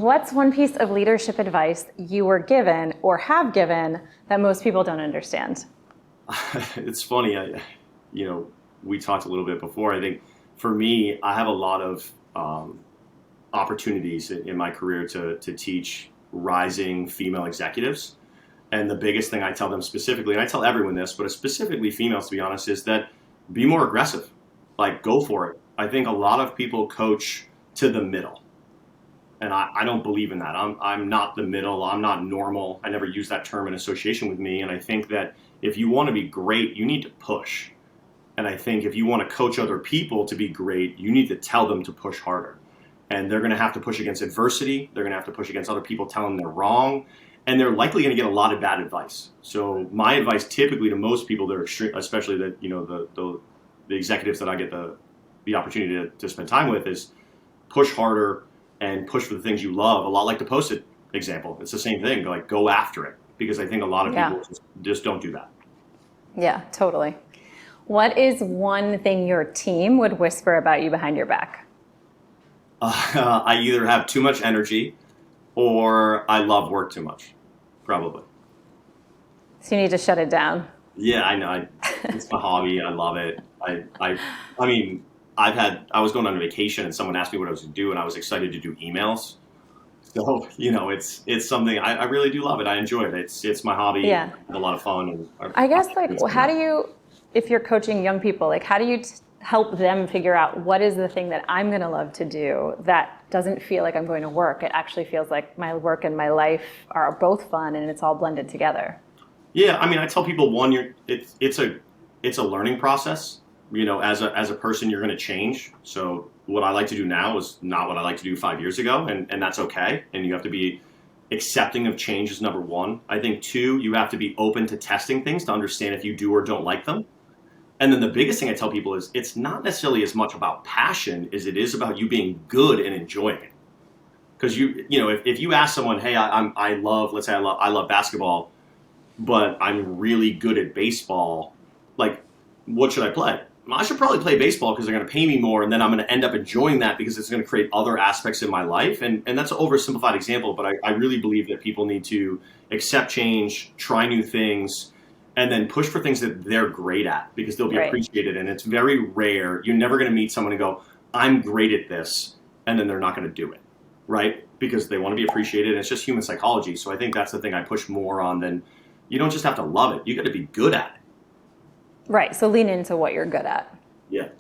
What's one piece of leadership advice you were given or have given that most people don't understand? It's funny. We talked a little bit before. I think for me, I have a lot of opportunities in my career to teach rising female executives. And the biggest thing I tell them specifically, and I tell everyone this, but specifically females, to be honest, is that be more aggressive. Like, go for it. I think a lot of people coach to the middle. And I don't believe in that. I'm not the middle. I'm not normal. I never use that term in association with me. And I think that if you want to be great, you need to push. And I think if you want to coach other people to be great, you need to tell them to push harder. And they're going to have to push against adversity. They're going to have to push against other people telling them they're wrong. And they're likely going to get a lot of bad advice. So my advice typically to most people that are extreme, especially that, the executives that I get the opportunity to spend time with, is push harder and push for the things you love. A lot like the Post-it example. It's the same thing. Like, go after it. Because I think a lot of people just don't do that. Yeah, totally. What is one thing your team would whisper about you behind your back? I either have too much energy or I love work too much, probably. So you need to shut it down. Yeah, I know. It's my hobby. I love it. I mean, I was going on a vacation and someone asked me what I was going to do, and I was excited to do emails. So, it's something I really do love it. I enjoy it. It's my hobby. Yeah. It's a lot of fun. And I guess, how do you, if you're coaching young people, how do you help them figure out what is the thing that I'm going to love to do that doesn't feel like I'm going to work? It actually feels like my work and my life are both fun and it's all blended together. Yeah, I mean, I tell people, it's a learning process. As a person, you're going to change. So what I like to do now is not what I like to do 5 years ago, and that's okay. And you have to be accepting of change is number one. I think 2, you have to be open to testing things to understand if you do or don't like them. And then the biggest thing I tell people is it's not necessarily as much about passion as it is about you being good and enjoying it. Because if you ask someone, hey, let's say I love basketball, but I'm really good at baseball, like, what should I play? I should probably play baseball because they're going to pay me more, and then I'm going to end up enjoying that because it's going to create other aspects in my life. And that's an oversimplified example, but I really believe that people need to accept change, try new things, and then push for things that they're great at because they'll be appreciated. And it's very rare. You're never going to meet someone and go, I'm great at this, and then they're not going to do it, right? Because they want to be appreciated, and it's just human psychology. So I think that's the thing I push more on than you don't just have to love it. You got to be good at it. Right. So lean into what you're good at. Yeah.